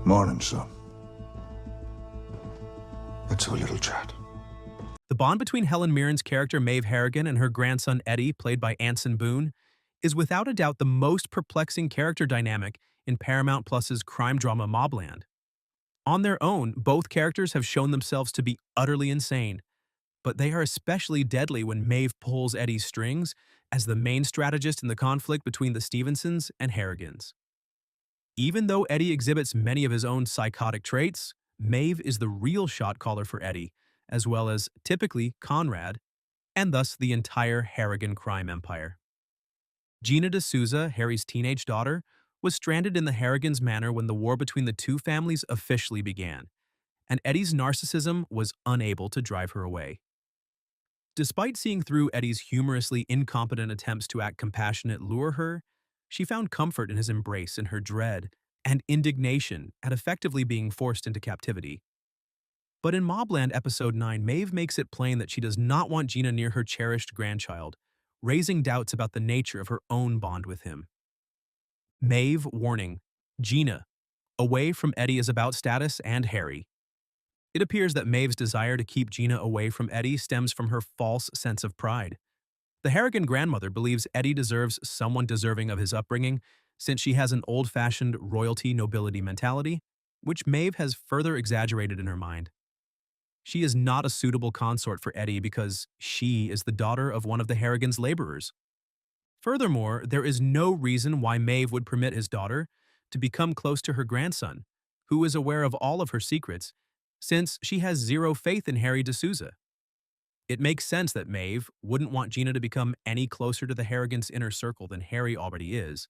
Morning, son. Let's have a little chat. The bond between Helen Mirren's character Maeve Harrigan and her grandson Eddie, played by Anson Boone, is without a doubt the most perplexing character dynamic in Paramount Plus's crime drama MobLand. On their own, both characters have shown themselves to be utterly insane, but they are especially deadly when Maeve pulls Eddie's strings as the main strategist in the conflict between the Stevensons and Harrigans. Even though Eddie exhibits many of his own psychotic traits, Maeve is the real shot caller for Eddie, as well as, typically, Conrad, and thus the entire Harrigan crime empire. Gina D'Souza, Harry's teenage daughter, was stranded in the Harrigans' manor when the war between the two families officially began, and Eddie's narcissism was unable to drive her away. Despite seeing through Eddie's humorously incompetent attempts to act compassionate lure her, she found comfort in his embrace and her dread and indignation at effectively being forced into captivity. But in MobLand Episode 9, Maeve makes it plain that she does not want Gina near her cherished grandchild, raising doubts about the nature of her own bond with him. Maeve warning, Gina, away from Eddie is about status and Harry. It appears that Maeve's desire to keep Gina away from Eddie stems from her false sense of pride. The Harrigan grandmother believes Eddie deserves someone deserving of his upbringing, since she has an old-fashioned royalty-nobility mentality, which Maeve has further exaggerated in her mind. She is not a suitable consort for Eddie because she is the daughter of one of the Harrigans' laborers. Furthermore, there is no reason why Maeve would permit his daughter to become close to her grandson, who is aware of all of her secrets, since she has zero faith in Harry D'Souza. It makes sense that Maeve wouldn't want Gina to become any closer to the Harrigans' inner circle than Harry already is,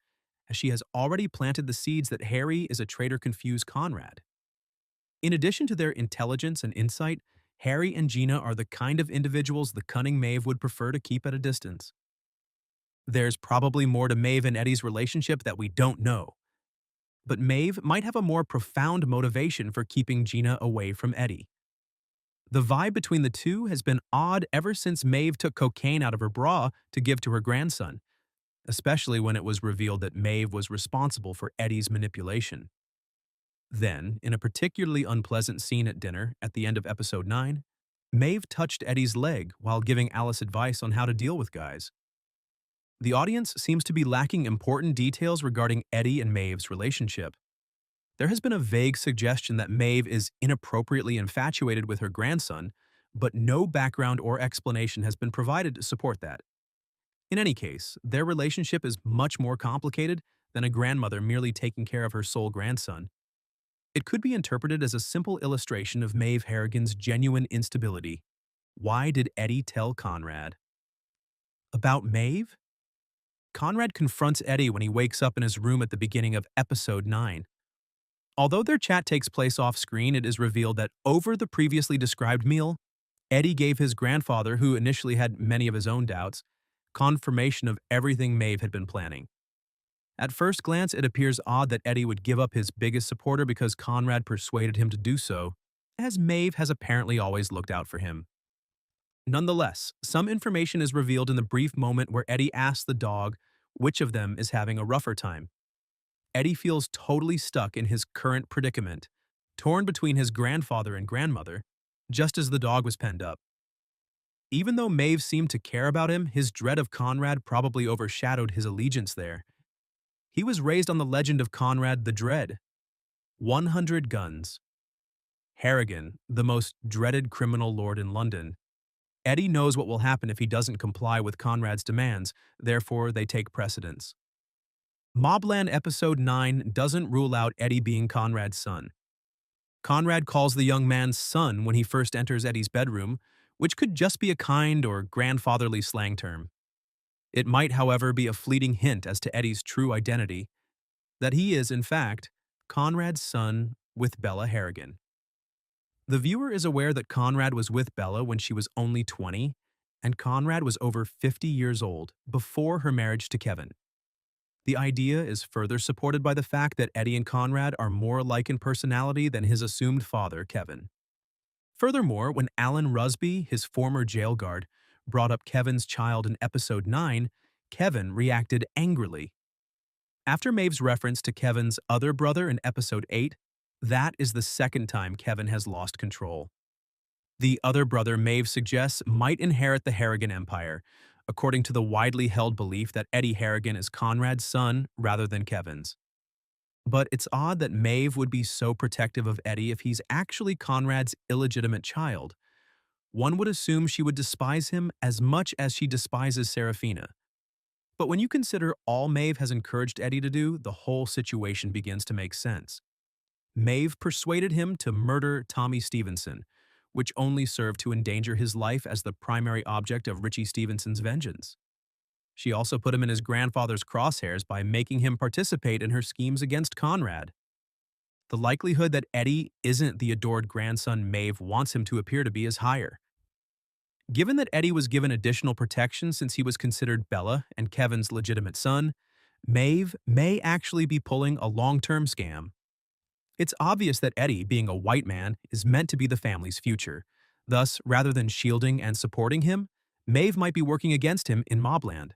as she has already planted the seeds that Harry is a traitor-confused Conrad. In addition to their intelligence and insight, Harry and Gina are the kind of individuals the cunning Maeve would prefer to keep at a distance. There's probably more to Maeve and Eddie's relationship that we don't know, but Maeve might have a more profound motivation for keeping Gina away from Eddie. The vibe between the two has been odd ever since Maeve took cocaine out of her bra to give to her grandson, especially when it was revealed that Maeve was responsible for Eddie's manipulation. Then, in a particularly unpleasant scene at dinner at the end of Episode 9, Maeve touched Eddie's leg while giving Alice advice on how to deal with guys. The audience seems to be lacking important details regarding Eddie and Maeve's relationship. There has been a vague suggestion that Maeve is inappropriately infatuated with her grandson, but no background or explanation has been provided to support that. In any case, their relationship is much more complicated than a grandmother merely taking care of her sole grandson. It could be interpreted as a simple illustration of Maeve Harrigan's genuine instability. Why did Eddie tell Conrad? About Maeve? Conrad confronts Eddie when he wakes up in his room at the beginning of Episode 9. Although their chat takes place off-screen, it is revealed that over the previously described meal, Eddie gave his grandfather, who initially had many of his own doubts, confirmation of everything Maeve had been planning. At first glance, it appears odd that Eddie would give up his biggest supporter because Conrad persuaded him to do so, as Maeve has apparently always looked out for him. Nonetheless, some information is revealed in the brief moment where Eddie asks the dog which of them is having a rougher time. Eddie feels totally stuck in his current predicament, torn between his grandfather and grandmother, just as the dog was penned up. Even though Maeve seemed to care about him, his dread of Conrad probably overshadowed his allegiance there. He was raised on the legend of Conrad the Dread. 100 guns. Harrigan, the most dreaded criminal lord in London. Eddie knows what will happen if he doesn't comply with Conrad's demands, therefore they take precedence. MobLand Episode 9 doesn't rule out Eddie being Conrad's son. Conrad calls the young man son when he first enters Eddie's bedroom, which could just be a kind or grandfatherly slang term. It might, however, be a fleeting hint as to Eddie's true identity, that he is, in fact, Conrad's son with Bella Harrigan. The viewer is aware that Conrad was with Bella when she was only 20, and Conrad was over 50 years old before her marriage to Kevin. The idea is further supported by the fact that Eddie and Conrad are more alike in personality than his assumed father, Kevin. Furthermore, when Alan Rusby, his former jail guard, brought up Kevin's child in Episode 9, Kevin reacted angrily. After Maeve's reference to Kevin's other brother in Episode 8, That is the second time Kevin has lost control. The other brother Maeve suggests might inherit the Harrigan empire, according to the widely held belief that Eddie Harrigan is Conrad's son rather than Kevin's. But it's odd that Maeve would be so protective of Eddie if he's actually Conrad's illegitimate child. One would assume she would despise him as much as she despises Serafina. But when you consider all Maeve has encouraged Eddie to do, the whole situation begins to make sense. Maeve persuaded him to murder Tommy Stevenson, which only served to endanger his life as the primary object of Richie Stevenson's vengeance. She also put him in his grandfather's crosshairs by making him participate in her schemes against Conrad. The likelihood that Eddie isn't the adored grandson Maeve wants him to appear to be is higher. Given that Eddie was given additional protection since he was considered Bella and Kevin's legitimate son, Maeve may actually be pulling a long-term scam. It's obvious that Eddie, being a white man, is meant to be the family's future. Thus, rather than shielding and supporting him, Maeve might be working against him in MobLand.